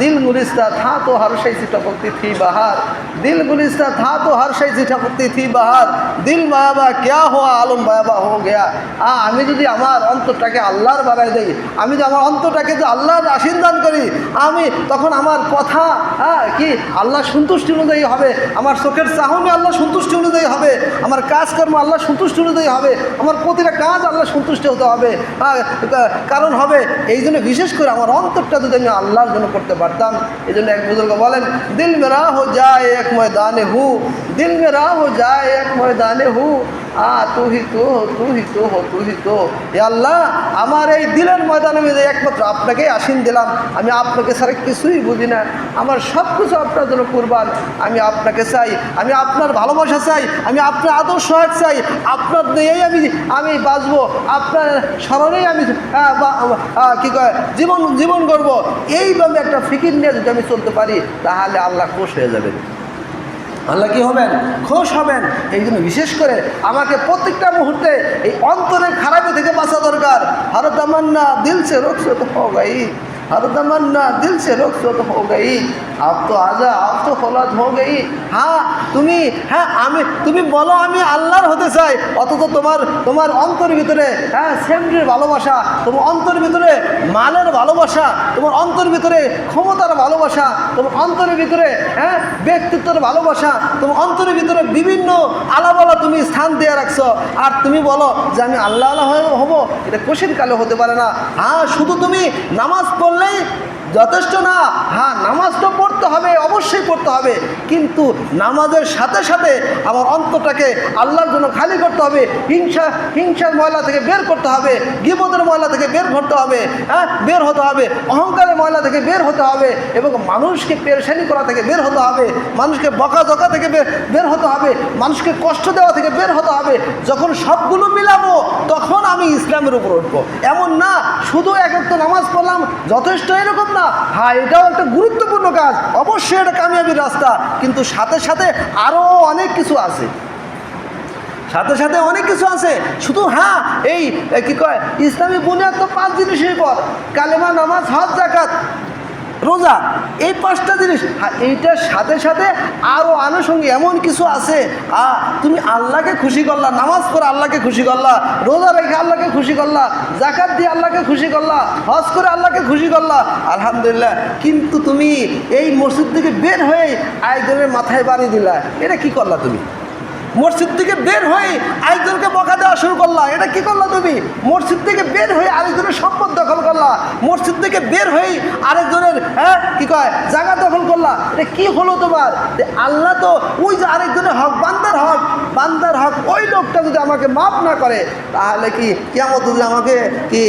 दिल गुलिस्ता था तो हर शय से टपकती थी बाहर, दिल गुलिस्ता था तो हर शय से टपकती थी बाहर, दिल बायाबा क्या हुआ आलम बायाबा हो गया। আমি যদি আমার অন্তরটাকে আল্লাহর বানাই দেই, আমি যদি আমার অন্তরটাকে যদি আল্লাহর আশীন দান করি, আমি তখন আমার কথা কি আল্লাহ সন্তুষ্টি অনুযায়ী হবে, আমার চোখের চাহনি আল্লাহ সন্তুষ্টি অনুযায়ী হবে, আমার কাজকর্ম আল্লাহ সন্তুষ্টি অনুযায়ী হবে, আমার প্রতিটা কাজ আল্লাহ সন্তুষ্ট হতে হবে। কারণ হবে এই জন্য বিশেষ করে আমার অন্তরটা যদি আমি আল্লাহর জন্য করতে পারতাম। এই জন্য এক বুজুর্গ বলেন, দিল মেরা হো যায় এক ময়দানে হু, দিল মেরা হো যায় এক ময়দানে হু, তু হি তো তু হি তো হো তু হি তো। এ আল্লাহ, আমার এই দিলের ময়দানে আমি একমাত্র আপনাকেই আসীন দিলাম, আমি আপনাকে ছাড়া কিছুই বুঝি না, আমার সব কিছু আপনার জন্য কুরবান, আমি আপনাকে চাই, আমি আপনার ভালোবাসা চাই, আমি আপনার আদর্শ চাই, আপনার নিয়েই আমি বাঁচবো, আপনার স্মরণেই আমি কী কয় জীবন করবো। এইভাবে একটা ফিকির নিয়ে যদি আমি চলতে পারি, তাহলে আল্লাহ খুশ হয়ে যাবেন। আল্লাহ কি হবেন? খুশ হবেন। এই জন্য বিশেষ করে আমাকে প্রত্যেকটা মুহূর্তে এই অন্তরের খারাপি থেকে বাঁচা দরকার। হর তামান্না দিল সে রুখসত হো গই, हर तमन्ना दिल से रुखसत हो गई, अब तो आजा अब तो खलात हो गई। তুমি বলো আমি আল্লাহর হতে চাই, অথচ তোমার অন্তরের ভিতরে সেমরির ভালোবাসা, তোমার অন্তরের ভিতরে মালের ভালোবাসা, তোমার অন্তরের ভিতরে ক্ষমতার ভালোবাসা, তোমার অন্তরের ভিতরে ব্যক্তিত্বের ভালোবাসা, তোমার অন্তরের ভিতরে বিভিন্ন আলাবালা তুমি স্থান দিয়ে রাখছো, আর তুমি বলো যে আমি আল্লাহ আল্লাহ হব। এটা কোশ্চিন কালে হতে পারে না। শুধু তুমি নামাজ পড়লেই যথেষ্ট না। নামাজ তো পড়তে হবে, অবশ্যই পড়তে হবে, কিন্তু নামাজের সাথে সাথে আমার অন্তরটাকে আল্লাহর জন্য খালি করতে হবে। হিংসার ময়লা থেকে বের করতে হবে, গীবতের ময়লা থেকে বের করতে হবে, বের হতে হবে, অহংকারের ময়লা থেকে বের হতে হবে, এবং মানুষকে পেরেশানি করা থেকে বের হতে হবে, মানুষকে বকাঝকা থেকে বের হতে হবে, মানুষকে কষ্ট দেওয়া থেকে বের হতে হবে। যখন সবগুলো মিলাবো তখন আমি ইসলামের উপর উঠবো। এমন না শুধু এক একটা নামাজ পড়লাম যথেষ্ট, এরকম না। এটাও একটা গুরুত্বপূর্ণ কাজ, অবশ্যই এটা কামিয়াবির রাস্তা, কিন্তু সাথে সাথে আরও অনেক কিছু আছে, সাথে সাথে অনেক কিছু আছে। শুধু এই কি কয় ইসলামী বুনিয়াদ তো 5 জিনিসের পর, কালেমা, নামাজ, হজ, যাকাত, রোজা, এই 5টা জিনিস। এইটার সাথে সাথে আরও আনুষঙ্গিক এমন কিছু আছে। তুমি আল্লাহকে খুশি করলা, নামাজ পড়ে আল্লাহকে খুশি করলা, রোজা রেখে আল্লাহকে খুশি করলা, যাকাত দিয়ে আল্লাহকে খুশি করলা, হজ করে আল্লাহকে খুশি করলা, আলহামদুলিল্লাহ। কিন্তু তুমি এই মসজিদ থেকে বের হয়ে আরেকজনের মাথায় বাড়ি দিলা, এটা কি করলা? তুমি মসজিদ থেকে বের হয়ে আরেকজনকে বকা দেওয়া শুরু করলা, এটা কি করলা? তুমি মসজিদ থেকে বের হয়ে আরেকজনের সম্পদ দখল করলা, মসজিদ থেকে বের হয়ে আরেকজনের কি কয় জায়গা দখল করলা, এটা কি হলো তোমার? আল্লাহ তো ওই যে আরেকজনের হক, বান্দার হক, ওই লোকটা যদি আমাকে মাফ না করে, তাহলে কি কিয়ামত যদি আমাকে কি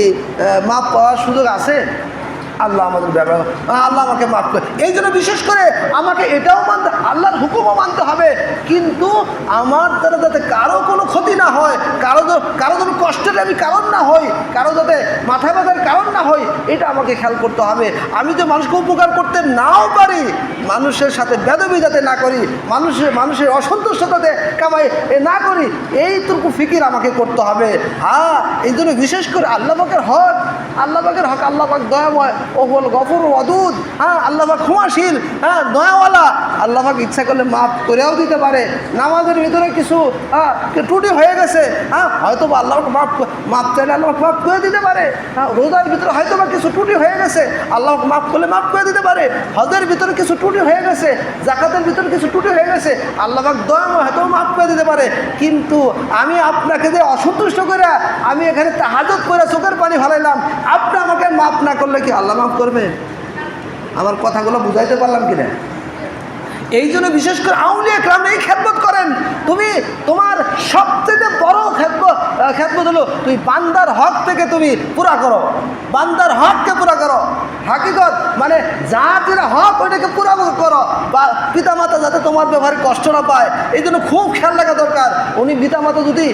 মাফ পাওয়ার সুযোগ আছে? আল্লাহ আমাদের ব্যবহার, আল্লাহ আমাকে মাফ করে। এই জন্য বিশেষ করে আমাকে এটাও মানতে, আল্লাহর হুকুমও মানতে হবে, কিন্তু আমার দ্বারা যাতে কারো কোনো ক্ষতি না হয়, কারো যেন কষ্টের আমি কারণ না হই, কারো যাতে মাথা ব্যথার কারণ না হই, এটা আমাকে খেয়াল করতে হবে। আমি যে মানুষকে উপকার করতে নাও পারি, মানুষের সাথে বেদবি যাতে না করি, মানুষের অসন্তুষ্ট যাতে কামাই না করি, এইটুকু ফিকির আমাকে করতে হবে। এই জন্য বিশেষ করে আল্লাহ পাকের হক, আল্লাহ পাক দয়াময়, ও বল গফুর ওয়াদুদ, আল্লাহ পাক ক্ষমাশীল, দয়াওয়ালা। আল্লাহ পাক ইচ্ছা করলে মাফ করেও দিতে পারে। নামাজের ভিতরে কিছু ত্রুটি হয়ে গেছে, হয়তো বা আল্লাহ মাফ চাইলে আল্লাহ মাফ করে দিতে পারে। রোজার ভিতরে হয়তো বা কিছু ত্রুটি হয়ে গেছে, আল্লাহ মাফ করলে মাফ করে দিতে পারে। হজের ভিতরে কিছু ত্রুটি হয়ে গেছে, জাকাতের ভিতরে কিছু ত্রুটি হয়ে গেছে, আল্লাহ পাক দয়াময়, হয়তো মাফ করে দিতে পারে। কিন্তু আমি আপনাকে যে অসন্তুষ্ট করে আমি এখানে তাহাজ্জুদ করে চোখের পানি ফেলাইলাম, আপনি আমাকে মাফ না করলে কি আল্লাহ মাফ করবে? আমার কথাগুলো বুঝাইতে পারলাম কিনা? এই জন্য বিশেষ করে আউলিয়া কেরাম এই খেদমত করেন। তোমার সবচেয়ে বড় খেদমত হলো তুমি বান্দার হক থেকে তুমি পুরা করো, বান্দার হককে পুরা করো। হাকিকত মানে যার যেটা হক ওইটাকে পুরা করো, বা পিতামাতা যাতে তোমার ব্যবহারে কষ্ট না পায়, এই জন্য খুব খেয়াল রাখা দরকার। উনি পিতামাতা যদি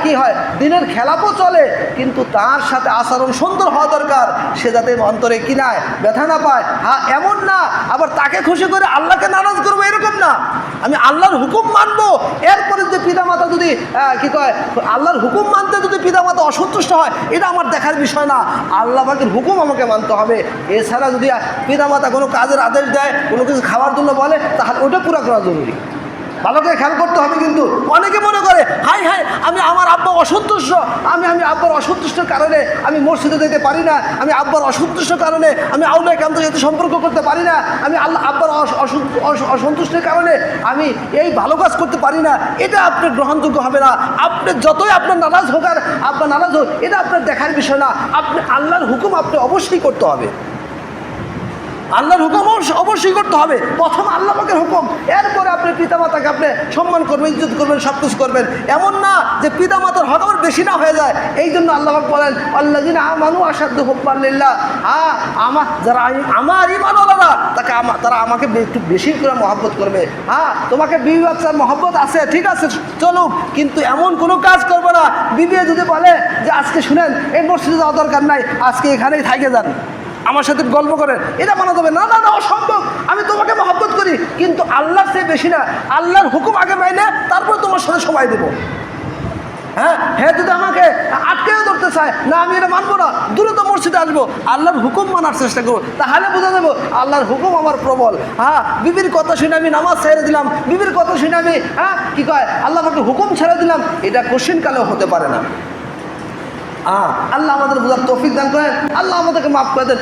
কি হয় দিনের খেলাপও চলে, কিন্তু তার সাথে আচরণ সুন্দর হওয়া দরকার, সে যাতে অন্তরে কিনায় ব্যথা না পায়। এমন না আবার তাকে খুশি করে আল্লাহকে নারাজ করবে, এরকম না, আমি আল্লাহর হুকুম মানবো, এরপরে যে পিতামাতা যদি কি কয় আল্লাহর হুকুম মানতে যদি পিতামাতা অসন্তুষ্ট হয়, এটা আমার দেখার বিষয় না। আল্লাহ পাকের হুকুম আমাকে মানতে হবে। এছাড়া যদি পিতামাতা কোনো কাজের আদেশ দেয়, কোনো কিছু খাওয়ার জন্য বলে, তাহলে ওটা পুরো করা জরুরি। ভালো করে খেয়াল করতে হবে। কিন্তু অনেকে মনে করে হাই হাই আমি আমার আব্বা অসন্তুষ্ট, আমি আব্বার অসন্তুষ্টের কারণে আমি মসজিদে যেতে পারি না, আমি আব্বার অসন্তুষ্টের কারণে আমি আউলিয়া কেরামদের সাথে সম্পর্ক করতে পারি না, আমি আব্বার অসন্তুষ্টের কারণে আমি এই ভালো কাজ করতে পারি না, এটা আপনার গ্রহণযোগ্য হবে না। আপনি যতই আপনার নারাজ হোক আর আপনার নারাজ হোক, এটা আপনার দেখার বিষয় না। আপনি আল্লাহর হুকুম আপনি অবশ্যই করতে হবে, আল্লাহর হুকুম অবশ্যই করতে হবে। প্রথম আল্লাহ পাকের হুকুম, এরপরে আপনি পিতামাতাকে আপনি সম্মান করবেন, ইজ্জত করবেন, সব কিছু করবেন। এমন না যে পিতামাতার হক আমার বেশি না হয়ে যায়। এই জন্য আল্লাহ পাক বলেন আল্লাযিনা আমানু আশাদ্দু হুব্বান লিল্লাহ, যারা আমার ঈমানওয়ালারা তারা আমাকে একটু বেশি করে মহব্বত করবে। তোমাকে বিবি বাচ্চার মহব্বত আছে, ঠিক আছে চলুক, কিন্তু এমন কোনো কাজ করবে না বিবি যদি বলে যে আজকে শুনেন এই মসজিদে যাওয়ার দরকার নাই, আজকে এখানেই থাইকে যান, আমার সাথে গল্প করেন, এটা মানা যাবে না। না না, অসম্ভব। আমি তোমাকে মহব্বত করি, কিন্তু আল্লাহর চেয়ে বেশি না। আল্লাহর হুকুম আগে মাইনে তারপর তোমার সাথে সময় দেবো। হ্যাঁ যদি আমাকে আটকেও ধরতে চায়, না আমি এটা মানবো না, দ্রুত মসজিদে আসবো, আল্লাহর হুকুম মানার চেষ্টা করবো, তাহলে বুঝে দেবো আল্লাহর হুকুম আমার প্রবল। বিবির কথা শুনে আমি নামাজ ছেড়ে দিলাম, বিবির কথা শুনে আমি কি কয় আল্লাহ আমাকে হুকুম ছেড়ে দিলাম, এটা কোশ্চিন কালেও হতে পারে না। আল্লাহ আমাদের বোঝার তৌফিক দান করেন, আল্লাহ আমাদেরকে মাফ করে দেন।